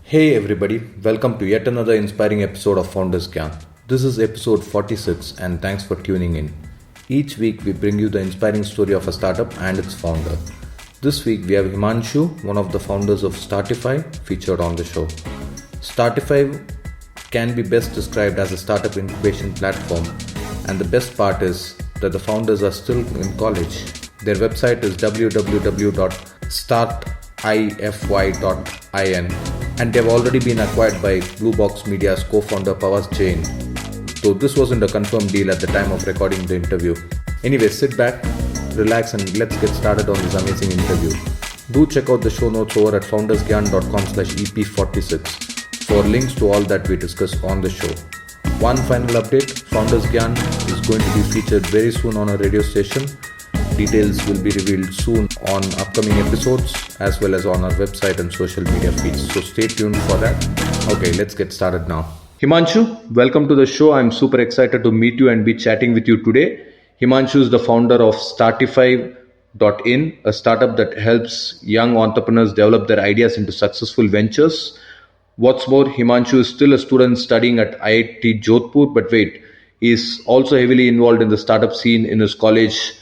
Hey everybody, welcome to yet another inspiring episode of FoundersGyan. This is episode 46 and thanks for tuning in. Each week we bring you the inspiring story of a startup and its founder. This week we have Himanshu, one of the founders of Startify, featured on the show. Startify can be best described as a startup incubation platform, and the best part is that the founders are still in college. Their website is www.startify.in and they have already been acquired by Blue Box Media's co-founder Pavas Jain. So this wasn't a confirmed deal at the time of recording the interview. Anyway, sit back, relax and let's get started on this amazing interview. Do check out the show notes over at foundersgyan.com/EP46 for links to all that we discussed on the show. One final update, FoundersGyan is going to be featured very soon on a radio station. Details will be revealed soon on upcoming episodes as well as on our website and social media feeds. So stay tuned for that. Okay, let's get started now. Himanshu, welcome to the show. I'm super excited to meet you and be chatting with you today. Himanshu is the founder of Startify.in, a startup that helps young entrepreneurs develop their ideas into successful ventures. What's more, Himanshu is still a student studying at IIT Jodhpur, but wait, he's also heavily involved in the startup scene in his college,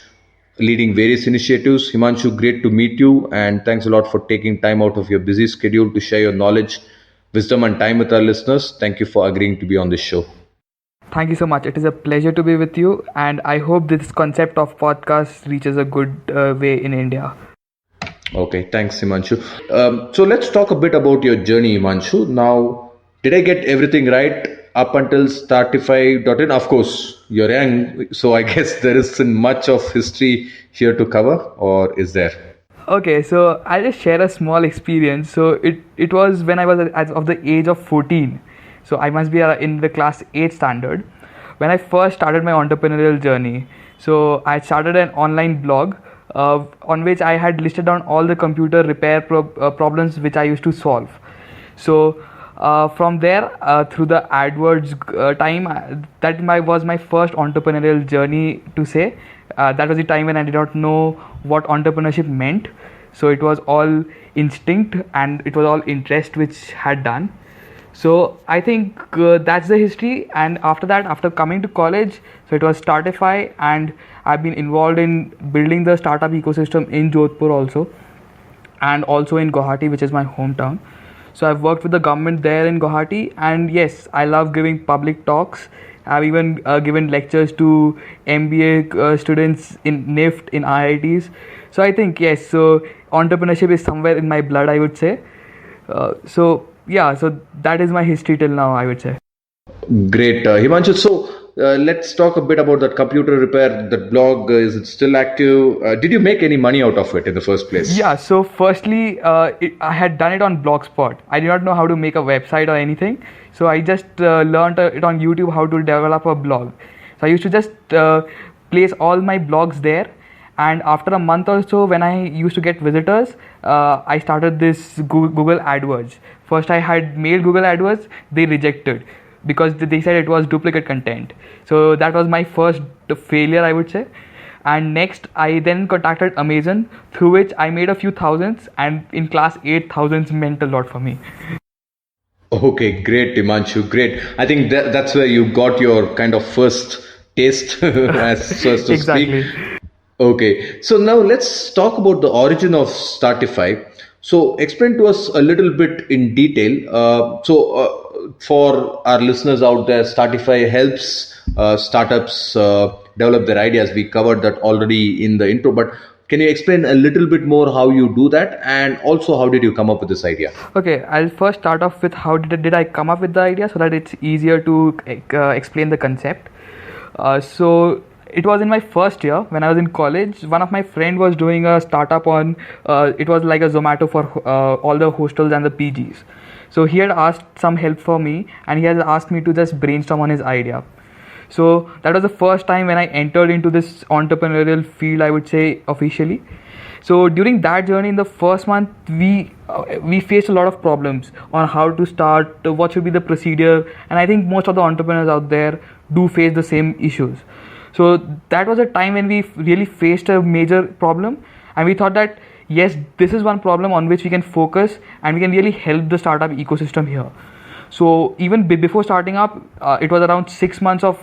leading various initiatives. Himanshu, great to meet you and thanks a lot for taking time out of your busy schedule to share your knowledge, wisdom and time with our listeners. Thank you for agreeing to be on this show. Thank you so much. It is a pleasure to be with you and I hope this concept of podcast reaches a good way in India. Okay, thanks Himanshu. So let's talk a bit about your journey, Himanshu. Now, did I get everything right up until Startify.in? Of course, you're young, so I guess there isn't much of history here to cover, or is there? Okay, so I'll just share a small experience. So it was when I was of the age of 14. So I must be in the class 8 standard when I first started my entrepreneurial journey. So I started an online blog on which I had listed down all the computer repair problems which I used to solve. So from there, through the AdWords time, that was my first entrepreneurial journey to say. That was the time when I did not know what entrepreneurship meant. So it was all instinct and it was all interest which had done. So I think that's the history. And after that, after coming to college, so it was Startify and I've been involved in building the startup ecosystem in Jodhpur also and also in Guwahati, which is my hometown. So I've worked with the government there in Guwahati and yes, I love giving public talks. I've even given lectures to MBA students in NIFT, in IITs. So I think yes, so entrepreneurship is somewhere in my blood, I would say. So that is my history till now, I would say. Great. Himanshu, so let's talk a bit about that computer repair, that blog. Is it still active? Did you make any money out of it in the first place? Yeah, so firstly, I had done it on Blogspot. I did not know how to make a website or anything. So I just learned it on YouTube how to develop a blog. So I used to just place all my blogs there. And after a month or so, when I used to get visitors, I started this Google AdWords. First, I had mailed Google AdWords. They rejected because they said it was duplicate content. So that was my first failure, I would say. And next, I then contacted Amazon, through which I made a few thousands. And in class 8, thousands meant a lot for me. Okay, great, Himanshu, great. I think that's where you got your kind of first taste, as so to exactly. speak. Okay, so now let's talk about the origin of Startify. So explain to us a little bit in detail. For our listeners out there, Startify helps startups develop their ideas. We covered that already in the intro, but can you explain a little bit more how you do that, and also how did you come up with this idea? Okay, I'll first start off with how did I come up with the idea so that it's easier to explain the concept. So it was in my first year when I was in college. One of my friend was doing a startup on, it was like a Zomato for all the hostels and the PGs. So he had asked some help for me and he had asked me to just brainstorm on his idea. So that was the first time when I entered into this entrepreneurial field, I would say officially. So during that journey in the first month, we faced a lot of problems on how to start, what should be the procedure. And I think most of the entrepreneurs out there do face the same issues. So that was a time when we really faced a major problem and we thought that yes, this is one problem on which we can focus and we can really help the startup ecosystem here. So even before starting up, it was around 6 months of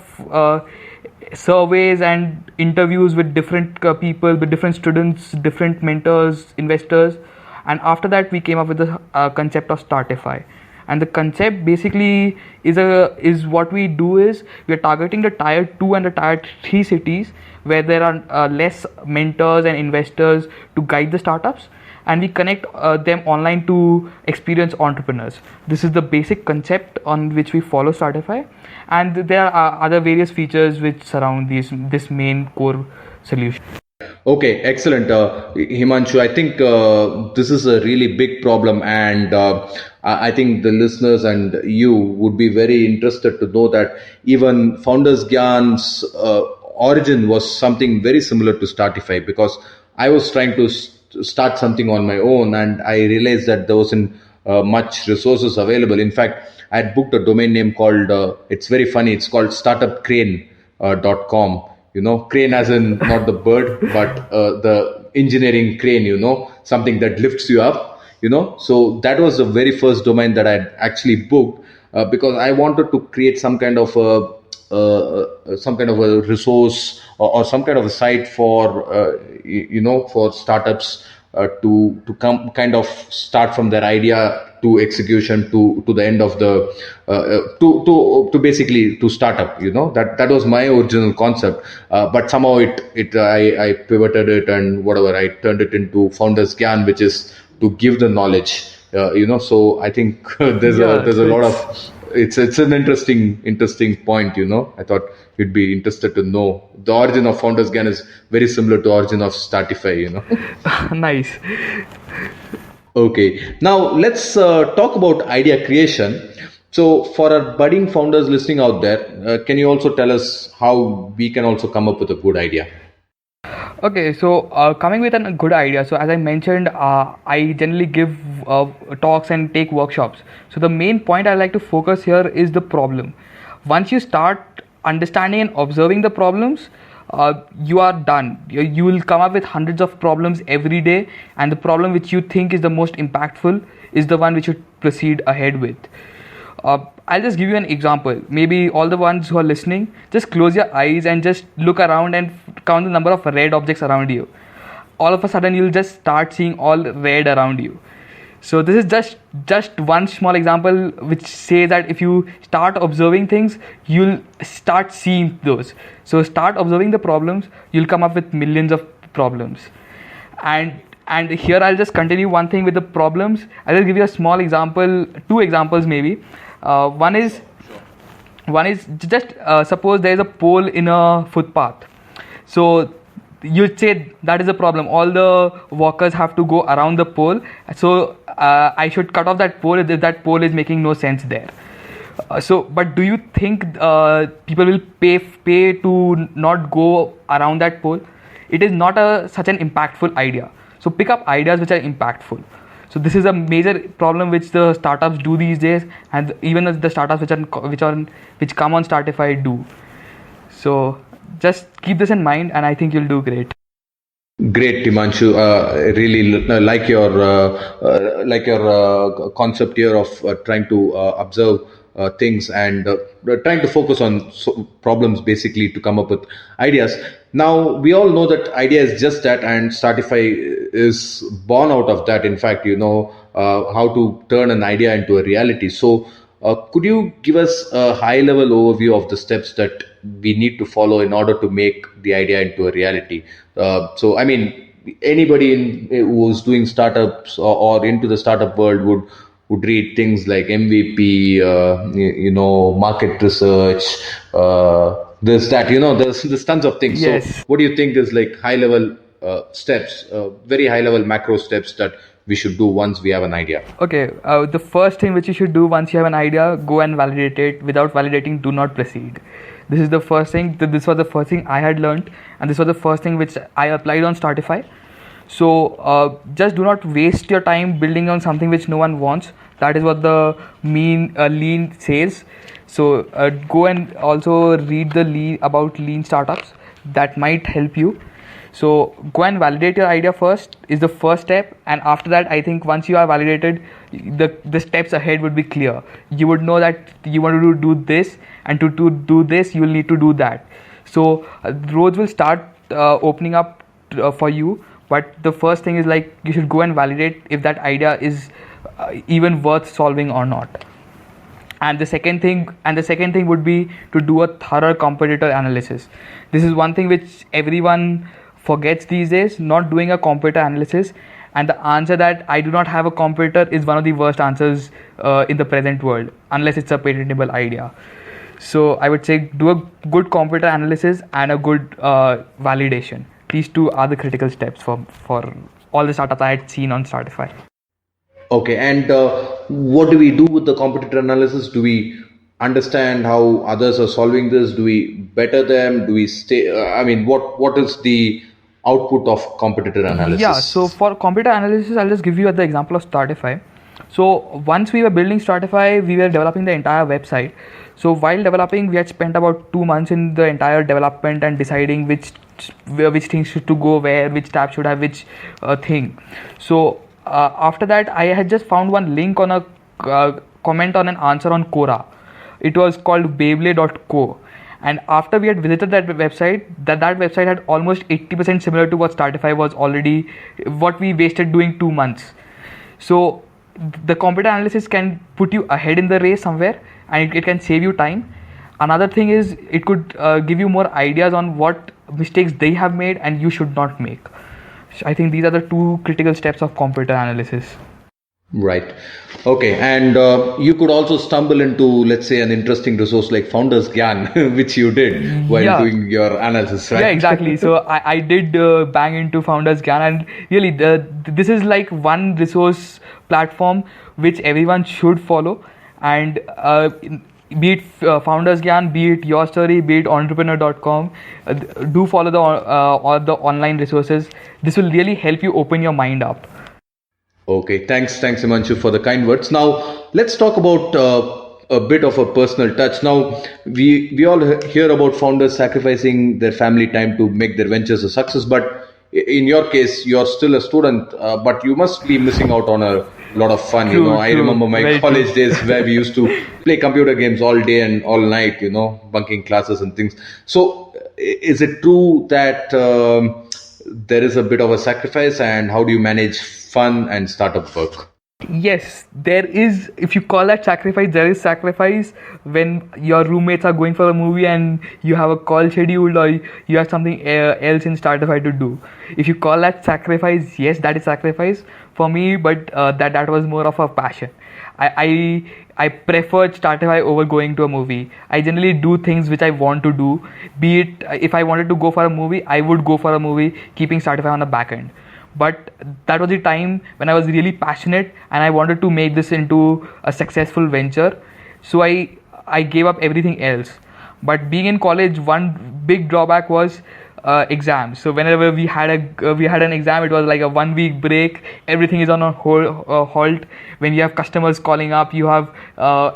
surveys and interviews with different people, with different students, different mentors, investors, and after that we came up with the concept of Startify. And the concept basically is what we do is we are targeting the tier 2 and the tier 3 cities where there are less mentors and investors to guide the startups, and we connect them online to experienced entrepreneurs. This is the basic concept on which we follow Startify, and there are other various features which surround this main core solution. Okay, excellent. Himanshu, I think this is a really big problem, and I think the listeners and you would be very interested to know that even FoundersGyan's origin was something very similar to Startify, because I was trying to start something on my own, and I realized that there wasn't much resources available. In fact, I had booked a domain name called, it's very funny, it's called startupcrane.com. Crane as in not the bird, but the engineering crane, something that lifts you up, So that was the very first domain that I actually booked, because I wanted to create some kind of a resource, or some kind of a site for, for startups to come kind of start from their idea to execution to the end of the to basically to startup. That was my original concept, but somehow I pivoted it, and whatever, I turned it into FoundersGyan, which is to give the knowledge. So I think there's a lot of, it's an interesting point. I thought you'd be interested to know the origin of FoundersGyan is very similar to origin of Startify. Nice. Okay, now let's talk about idea creation. So for our budding founders listening out there, can you also tell us how we can also come up with a good idea? Okay, so coming with a good idea. So as I mentioned, I generally give talks and take workshops. So the main point I like to focus here is the problem. Once you start understanding and observing the problems, you are done. You will come up with hundreds of problems every day, and the problem which you think is the most impactful is the one which you proceed ahead with. I'll just give you an example. Maybe all the ones who are listening, just close your eyes and just look around and count the number of red objects around you. All of a sudden, you'll just start seeing all red around you. So this is just one small example which says that if you start observing things, you'll start seeing those. So start observing the problems, you'll come up with millions of problems. And here I'll just continue one thing with the problems. I'll just give you a small example, two examples maybe. One is just suppose there is a pole in a footpath. So you'd say that is a problem. All the walkers have to go around the pole. So I should cut off that pole if that pole is making no sense there. But do you think people will pay to not go around that pole? It is not such an impactful idea. So pick up ideas which are impactful. So this is a major problem which the startups do these days, and even the startups which come on Startify do. So just keep this in mind, and I think you'll do great. Great, Himanshu. I really like your concept here of trying to observe things and trying to focus on problems basically to come up with ideas. Now we all know that idea is just that, and Startify is born out of that. In fact, how to turn an idea into a reality. So could you give us a high level overview of the steps that we need to follow in order to make the idea into a reality? So I mean, anybody who is doing startups or into the startup world would read things like MVP, market research, this, that, there's tons of things. Yes. So what do you think is like high level steps, very high level macro steps that we should do once we have an idea? Okay, the first thing which you should do once you have an idea, go and validate it. Without validating, do not proceed. This is the first thing. This was the first thing I had learned, and this was the first thing which I applied on Startify. So just do not waste your time building on something which no one wants. That is what the lean says. So go and also read the lean about lean startups. That might help you. So go and validate your idea first is the first step, and after that, I think once you are validated, the steps ahead would be clear. You would know that you want to do this, and to do this, you will need to do that. So roads will start opening up for you. But the first thing is like you should go and validate if that idea is even worth solving or not. And the second thing would be to do a thorough competitor analysis. This is one thing which everyone forgets these days, not doing a competitor analysis. And the answer that I do not have a competitor is one of the worst answers in the present world, unless it's a patentable idea. So I would say do a good competitor analysis and a good validation. These two are the critical steps for all the startups I had seen on Startify. Okay, and what do we do with the competitor analysis? Do we understand how others are solving this? Do we better them? Do we stay? What is the output of competitor analysis? Yeah, so for competitor analysis, I'll just give you the example of Startify. So once we were building Startify, we were developing the entire website. So while developing, we had spent about 2 months in the entire development and deciding which things should to go where, which tab should have which thing. So after that, I had just found one link on a comment on an answer on Quora. It was called Beyblade.co. And after we had visited that website, that website had almost 80% similar to what Startify was already, what we wasted doing 2 months. So the competitor analysis can put you ahead in the race somewhere, and it can save you time. Another thing is it could give you more ideas on what mistakes they have made and you should not make. I think these are the 2 critical steps of competitor analysis. Right. Okay. And you could also stumble into, let's say, an interesting resource like FoundersGyan, which you did while doing your analysis, right? Yeah, exactly. So I did bang into FoundersGyan, and really this is like one resource platform which everyone should follow. And be it FoundersGyan, be it Your Story, be it entrepreneur.com, do follow all the online resources. This will really help you open your mind up. Okay, thanks Himanshu for the kind words. Now let's talk about a bit of a personal touch. Now we all hear about founders sacrificing their family time to make their ventures a success, but in your case, you're still a student, but you must be missing out on a lot of fun. True, I remember my very college true. days where we used to play computer games all day and all night, bunking classes and things. So is it true that there is a bit of a sacrifice, and how do you manage fun and startup work? Yes, there is. If you call that sacrifice, there is sacrifice when your roommates are going for a movie and you have a call scheduled, or you have something else in Startify to do. If you call that sacrifice, yes, that is sacrifice for me. But that was more of a passion. I preferred Startify over going to a movie. I generally do things which I want to do. Be it if I wanted to go for a movie, I would go for a movie, keeping Startify on the back end. But that was the time when I was really passionate and I wanted to make this into a successful venture. So I gave up everything else. But being in college, one big drawback was exams. So whenever we had an exam, it was like a 1 week break. Everything is on a halt. When you have customers calling up, you have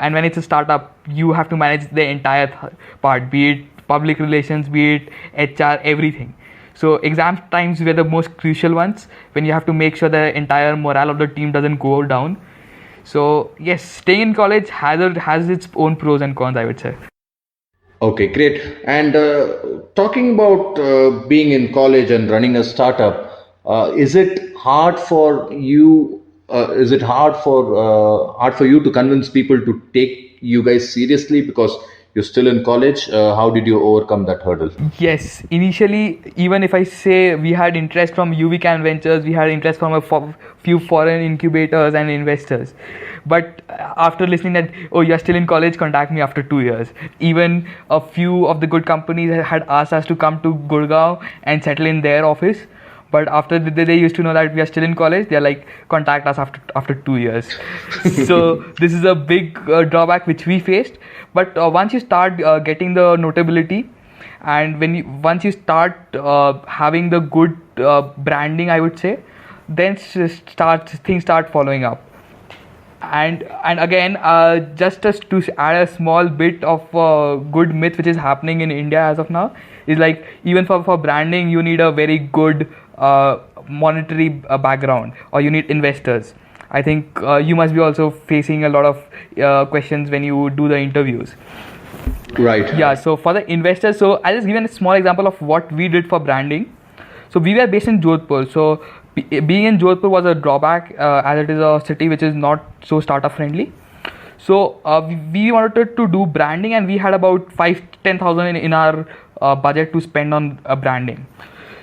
and when it's a startup, you have to manage the entire part, be it public relations, be it HR, everything. So exam times were the most crucial ones, when you have to make sure the entire morale of the team doesn't go down. So yes, staying in college has its own pros and cons, I would say. Okay, great. And talking about being in college and running a startup, is it hard for you? Is it hard for you to convince people to take you guys seriously because you're still in college? How did you overcome that hurdle? Yes, initially, even if I say we had interest from UVCan Ventures, we had interest from a few foreign incubators and investors. But after listening that, oh, you're still in college, contact me after 2 years. Even a few of the good companies had asked us to come to Gurgaon and settle in their office. But after they used to know that we are still in college, they're like, contact us after 2 years. So this is a big drawback which we faced. But once you start getting the notability, and once you start having the good branding, I would say, then things start following up. And again, just as to add a small bit of good myth which is happening in India as of now, is like even for branding you need a very good monetary background, or you need investors. I think you must be also facing a lot of questions when you do the interviews. Right. Yeah, so for the investors, so I'll just give you a small example of what we did for branding. So we were based in Jodhpur. So being in Jodhpur was a drawback, as it is a city which is not so startup friendly. So we wanted to do branding, and we had about 5-10,000 in our budget to spend on branding.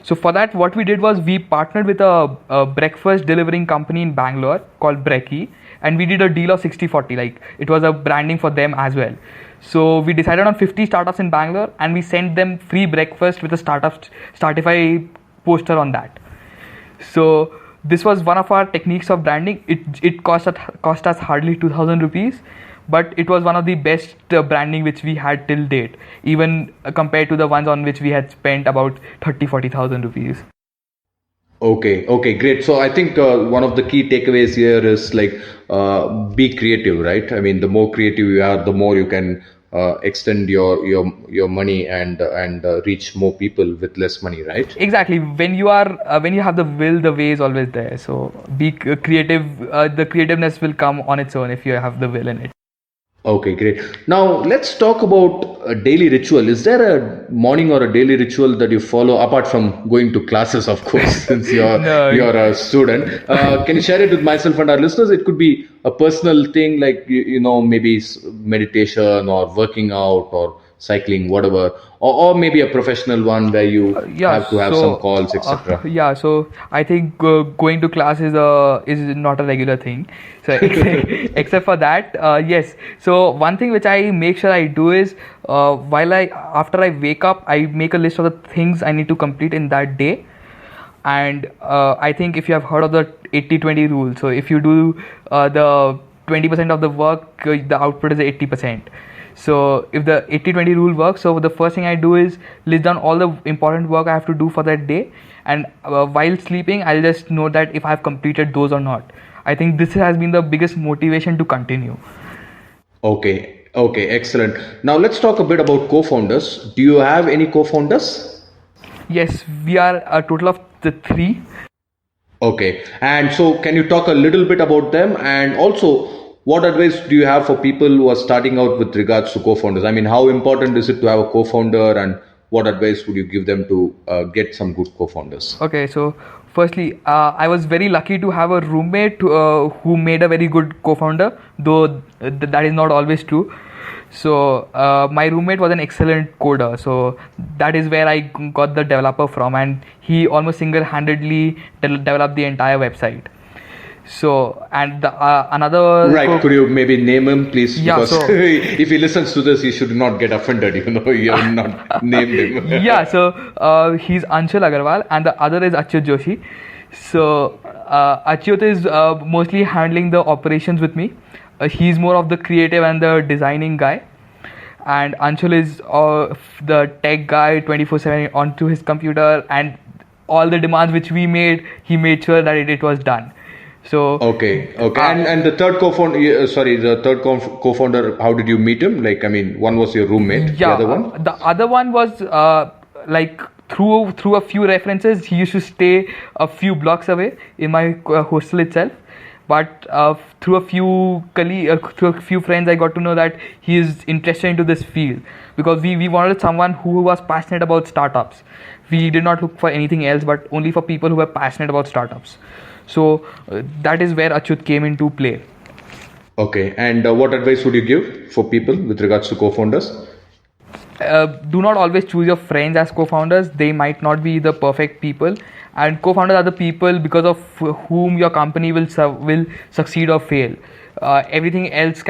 So for that, what we did was we partnered with a breakfast delivering company in Bangalore called Brekkie, and we did a deal of 60-40. Like it was a branding for them as well. So we decided on 50 startups in Bangalore, and we sent them free breakfast with a Startify poster on that. So this was one of our techniques of branding. It cost us hardly 2,000 rupees, but it was one of the best branding which we had till date, even compared to the ones on which we had spent about 30-40,000 rupees. Okay, great. So I think one of the key takeaways here is like be creative, right? I mean, the more creative you are, the more you can extend your money and reach more people with less money, right? Exactly. When you have the will, the way is always there. So be creative. The creativeness will come on its own if you have the will in it. Okay, great. Now let's talk about a daily ritual. Is there a morning or a daily ritual that you follow apart from going to classes, of course, since No. you're a student? Can you share it with myself and our listeners? It could be a personal thing like maybe meditation or working out or cycling, whatever, or maybe a professional one where you have to have some calls, etc. Yeah, so I think going to class is not a regular thing. So except for that, yes. So one thing which I make sure I do is after I wake up, I make a list of the things I need to complete in that day. And I think if you have heard of the 80-20 rule, so if you do the 20% of the work, the output is 80%. So if the 80-20 rule works, so the first thing I do is list down all the important work I have to do for that day, and while sleeping I'll just know that if I have completed those or not. I think this has been the biggest motivation to continue. Okay, excellent. Now let's talk a bit about co-founders. Do you have any co-founders? Yes, we are a total of the 3. Okay, and so can you talk a little bit about them, and also what advice do you have for people who are starting out with regards to co-founders? I mean, how important is it to have a co-founder, and what advice would you give them to get some good co-founders? Okay, so firstly, I was very lucky to have a roommate who made a very good co-founder, though that is not always true. So my roommate was an excellent coder, so that is where I got the developer from, and he almost single-handedly developed the entire website. So, and another... Right, could you maybe name him, please? Yeah, because so, if he listens to this, he should not get offended, you have not named him. Yeah, so he's Anshul Agarwal, and the other is Achyut Joshi. So Achyut is mostly handling the operations with me. He's more of the creative and the designing guy, and Anshul is the tech guy 24/7 onto his computer, and all the demands which we made, he made sure that it was done. So okay, and the third co-founder, how did you meet him? Like, I mean, one was your roommate. Yeah, the other one was like through a few references. He used to stay a few blocks away in my hostel itself. But through a few friends, I got to know that he is interested into this field, because we wanted someone who was passionate about startups. We did not look for anything else, but only for people who were passionate about startups. So that is where Achyut came into play. Okay, and what advice would you give for people with regards to co-founders? Do not always choose your friends as co-founders. They might not be the perfect people, and co-founders are the people because of whom your company will succeed or fail. Everything else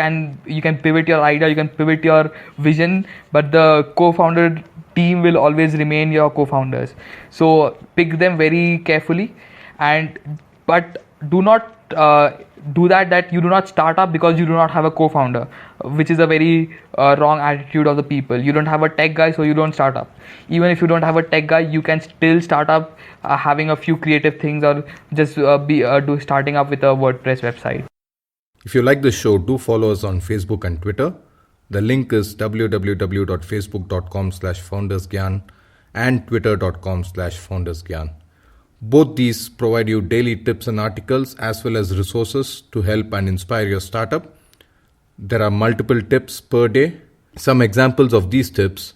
you can pivot your idea, you can pivot your vision, but the co-founder team will always remain your co-founders. So pick them very carefully, but do not do that you do not start up because you do not have a co-founder, which is a very wrong attitude of the people. You don't have a tech guy, so you don't start up. Even if you don't have a tech guy, you can still start up having a few creative things, or just starting up with a WordPress website. If you like this show, do follow us on Facebook and Twitter. The link is www.facebook.com/FoundersGyan and twitter.com/FoundersGyan. Both these provide you daily tips and articles as well as resources to help and inspire your startup. There are multiple tips per day. Some examples of these tips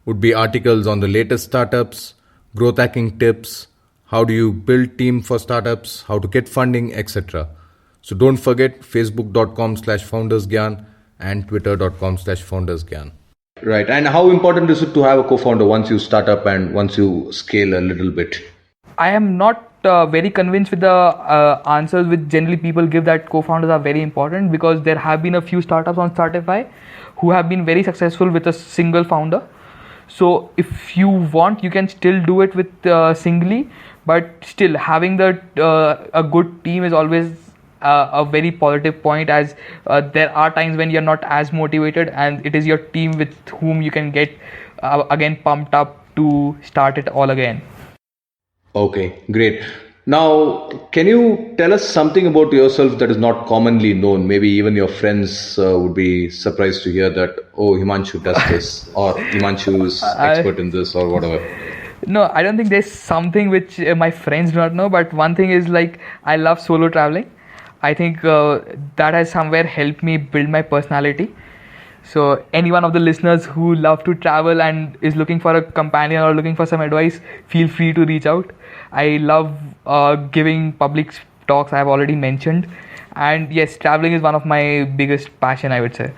would be articles on the latest startups, growth hacking tips, how do you build team for startups, how to get funding, etc. So don't forget facebook.com/FoundersGyan and twitter.com/FoundersGyan. Right. And how important is it to have a co-founder once you start up and once you scale a little bit? I am not very convinced with the answers which generally people give that co-founders are very important, because there have been a few startups on Startify who have been very successful with a single founder. So if you want, you can still do it with singly, but still having a good team is always a very positive point, as there are times when you're not as motivated, and it is your team with whom you can get again pumped up to start it all again. Okay, great. Now, can you tell us something about yourself that is not commonly known? Maybe even your friends would be surprised to hear that, oh, Himanshu does this, or Himanshu is expert in this, or whatever. No, I don't think there's something which my friends do not know, but one thing is, like, I love solo traveling. I think that has somewhere helped me build my personality. So any one of the listeners who love to travel and is looking for a companion or looking for some advice, feel free to reach out. I love giving public talks, I have already mentioned. And yes, traveling is one of my biggest passion, I would say.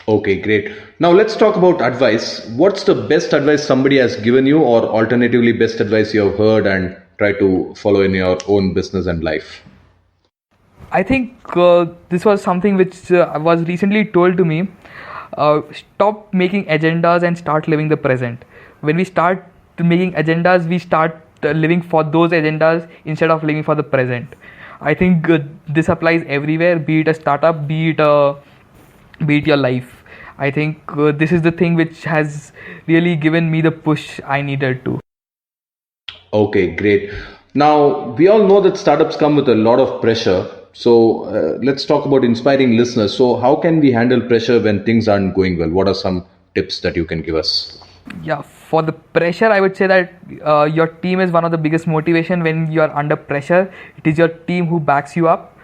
Okay, great. Now let's talk about advice. What's the best advice somebody has given you, or alternatively best advice you have heard and try to follow in your own business and life? I think this was something which was recently told to me. Stop making agendas and start living the present. When we start making agendas, we start living for those agendas instead of living for the present. I think this applies everywhere, be it a startup, be it your life. I think this is the thing which has really given me the push I needed to. Okay, great. Now, we all know that startups come with a lot of pressure. So let's talk about inspiring listeners. So how can we handle pressure when things aren't going well? What are some tips that you can give us? Yeah, for the pressure, I would say that your team is one of the biggest motivation when you are under pressure. It is your team who backs you up.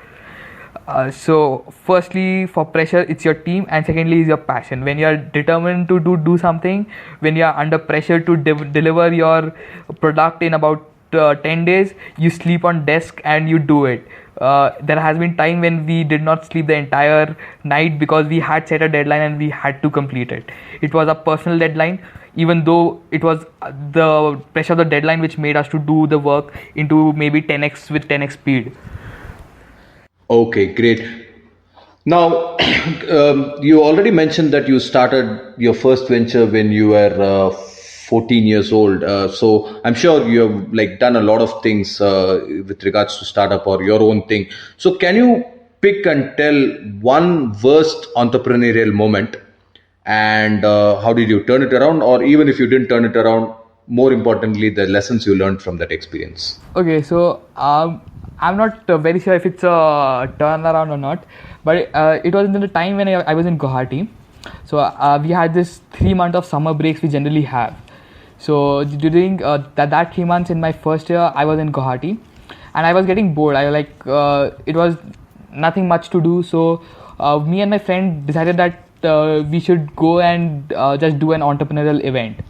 So firstly, for pressure, it's your team, and secondly is your passion. When you are determined to do something, when you are under pressure to deliver your product in about 10 days, you sleep on desk and you do it. There has been time when we did not sleep the entire night because we had set a deadline and we had to complete it. It was a personal deadline, even though it was the pressure of the deadline which made us to do the work into maybe 10x with 10x speed. Okay, great. Now, you already mentioned that you started your first venture when you were 14 years old. So I'm sure you have done a lot of things with regards to startup or your own thing. So can you pick and tell one worst entrepreneurial moment, and how did you turn it around? Or even if you didn't turn it around, more importantly, the lessons you learned from that experience. Okay, so I'm not very sure if it's a turnaround or not, but it was in the time when I was in Guwahati. So we had this 3 months of summer breaks we generally have. So during that 3 months in my first year, I was in Guwahati, and I was getting bored. It was nothing much to do. So me and my friend decided that we should go and just do an entrepreneurial event.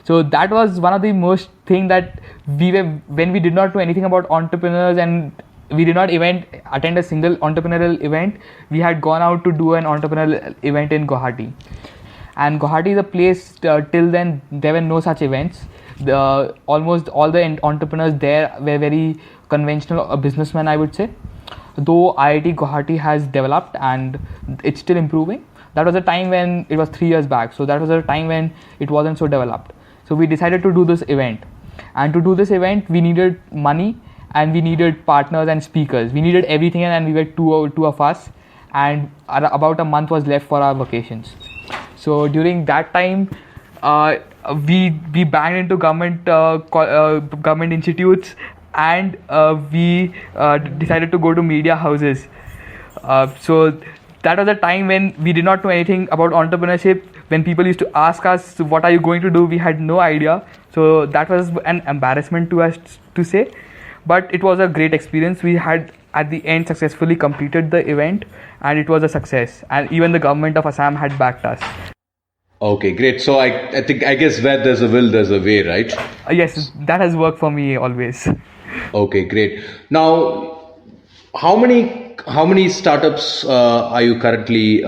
So that was one of the most thing that when we did not know anything about entrepreneurs and we did not attend a single entrepreneurial event, we had gone out to do an entrepreneurial event in Guwahati. And Guwahati is a place, till then there were no such events. Almost all the entrepreneurs there were very conventional businessmen, I would say. Though IIT Guwahati has developed and it's still improving, that was a time when it was 3 years back. So that was a time when it wasn't so developed. So we decided to do this event. And to do this event, we needed money and we needed partners and speakers. We needed everything, and we were two of us. And about a month was left for our vacations. So during that time, we banged into government institutes, and we decided to go to media houses. So that was a time when we did not know anything about entrepreneurship. When people used to ask us, "What are you going to do?" we had no idea. So that was an embarrassment to us to say, but it was a great experience. We had at the end successfully completed the event, and it was a success. And even the government of Assam had backed us. Okay, great. So I guess where there's a will, there's a way, right? Yes, that has worked for me always. Okay, great. Now, how many startups are currently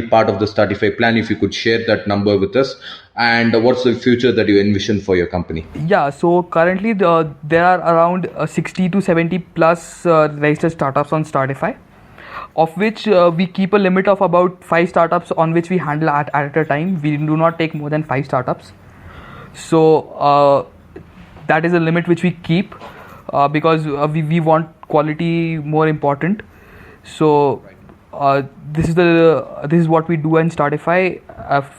part of the Startify plan? If you could share that number with us, and what's the future that you envision for your company? Yeah, so currently there are around 60 to 70 plus registered startups on Startify, of which we keep a limit of about 5 startups on which we handle at a time. We do not take more than 5 startups. So that is a limit which we keep because we want quality more important. So this is what we do in Startify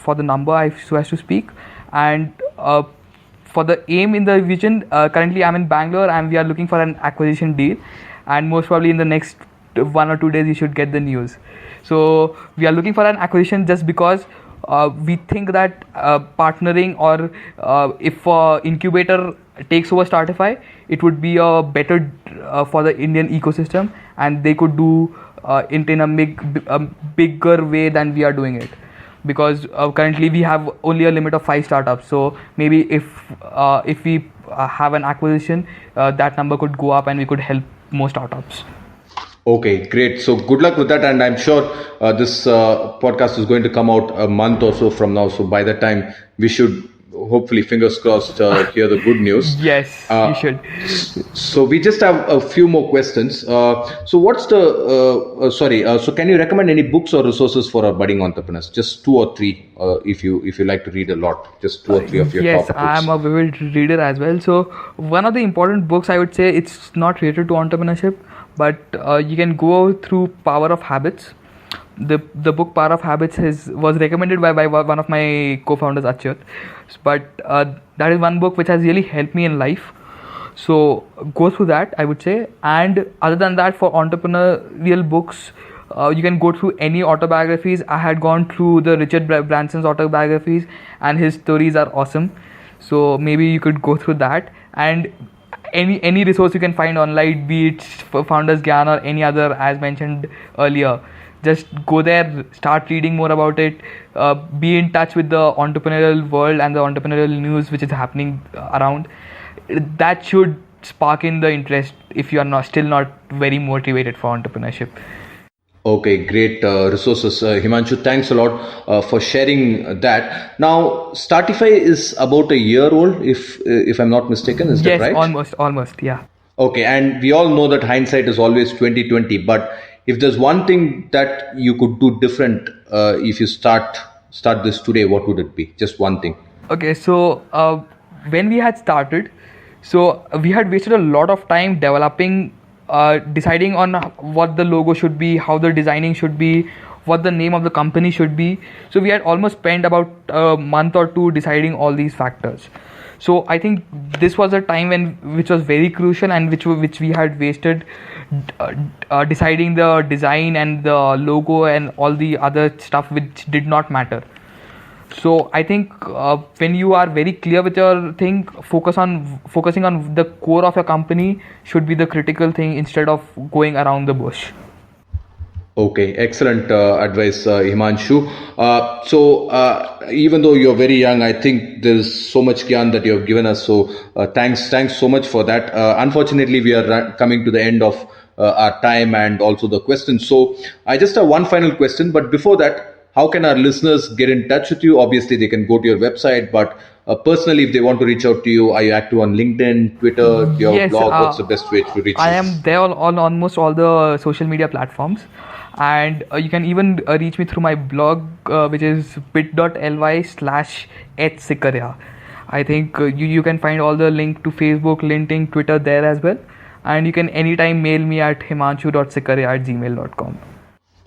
for the number, so as to speak. And for the aim in the vision, currently I'm in Bangalore and we are looking for an acquisition deal, and most probably in the next 1 or 2 days you should get the news. So we are looking for an acquisition just because we think that partnering, or if incubator takes over Startify, it would be a better for the Indian ecosystem, and they could do it in a bigger way than we are doing it, because currently we have only a limit of 5 startups. So maybe if we have an acquisition, that number could go up and we could help more startups. Okay, great. So good luck with that, and I'm sure this podcast is going to come out a month or so from now. So by that time, we should hopefully, fingers crossed, hear the good news. Yes, you should. So we just have a few more questions. So what's the so can you recommend any books or resources for our budding entrepreneurs? Just 2 or 3, if you like to read a lot. Just 2 or 3 of your yes, top books. I'm a vivid reader as well. So one of the important books, I would say, it's not related to entrepreneurship, but you can go through Power of Habits. The book Power of Habits was recommended by one of my co-founders, Achyut. But that is one book which has really helped me in life. So go through that, I would say. And other than that, for entrepreneurial books, you can go through any autobiographies. I had gone through the Richard Branson's autobiographies, and his stories are awesome. So maybe you could go through that. And any resource you can find online, be it FoundersGyan or any other, as mentioned earlier. Just go there, start reading more about it, be in touch with the entrepreneurial world and the entrepreneurial news which is happening around. That should spark in the interest if you are still not very motivated for entrepreneurship. Okay, great resources. Himanshu, thanks a lot for sharing that. Now, Startify is about a year old, if I'm not mistaken. Is that right? Yes, almost, yeah. Okay, and we all know that hindsight is always 2020. But if there's one thing that you could do different if you start this today, what would it be? Just one thing. Okay, so when we had started, so we had wasted a lot of time developing, deciding on what the logo should be, how the designing should be, what the name of the company should be. So we had almost spent about a month or 2 deciding all these factors. So I think this was a time which was very crucial, and which we had wasted deciding the design and the logo and all the other stuff which did not matter. So I think when you are very clear with your thing, focusing on the core of your company should be the critical thing instead of going around the bush. Okay, excellent advice, Himanshu. So even though you're very young, I think there's so much gyan that you have given us. So thanks so much for that. Unfortunately, we are coming to the end of our time and also the questions. So I just have one final question. But before that, how can our listeners get in touch with you? Obviously, they can go to your website, but personally, if they want to reach out to you, are you active on LinkedIn, Twitter, your Yes, blog? What's the best way to reach you? I am there on almost all the social media platforms, and you can even reach me through my blog, which is bit.ly/hsikaria. I think you can find all the link to Facebook, LinkedIn, Twitter there as well, and you can anytime mail me at himanshu.sikaria@gmail.com.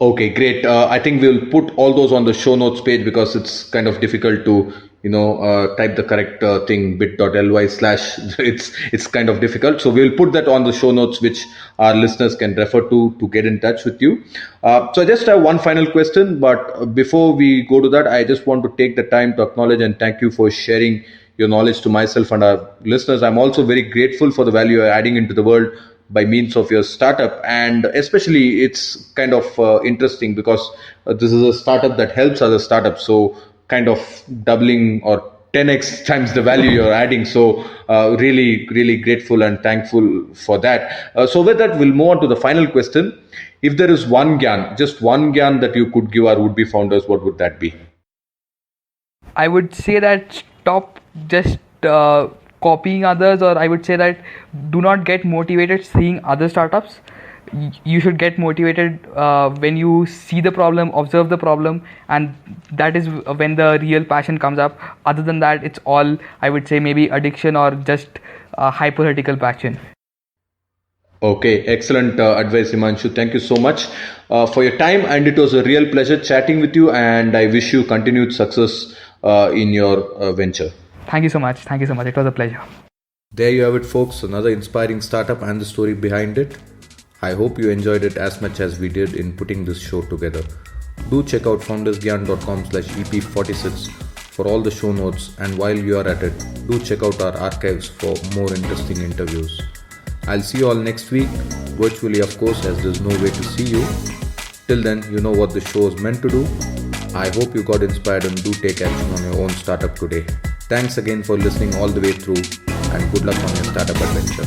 Okay, great. I think we'll put all those on the show notes page because it's kind of difficult to type the correct thing, bit.ly/ it's kind of difficult. So we'll put that on the show notes, which our listeners can refer to get in touch with you. So I just have one final question, but before we go to that, I just want to take the time to acknowledge and thank you for sharing your knowledge to myself and our listeners. I'm also very grateful for the value you're adding into the world by means of your startup, and especially it's kind of interesting because this is a startup that helps other startups, so kind of doubling or 10x times the value you're adding. So really grateful and thankful for that. So with that, we'll move on to the final question. If there is one gyan, just one gyan that you could give our would-be founders, what would that be? I would say that stop just copying others, or I would say that do not get motivated seeing other startups. You should get motivated when you see the problem, observe the problem, and that is when the real passion comes up. Other than that, it's all, I would say, maybe addiction or just hypothetical passion. Okay, excellent advice, Himanshu. Thank you so much for your time, and it was a real pleasure chatting with you, and I wish you continued success in your venture. Thank you so much. Thank you so much. It was a pleasure. There you have it, folks, another inspiring startup and the story behind it. I hope you enjoyed it as much as we did in putting this show together. Do check out foundersgyan.com/EP46 for all the show notes, and while you are at it, do check out our archives for more interesting interviews. I'll see you all next week, virtually of course, as there's no way to see you. Till then, you know what the show is meant to do. I hope you got inspired and do take action on your own startup today. Thanks again for listening all the way through, and good luck on your startup adventure.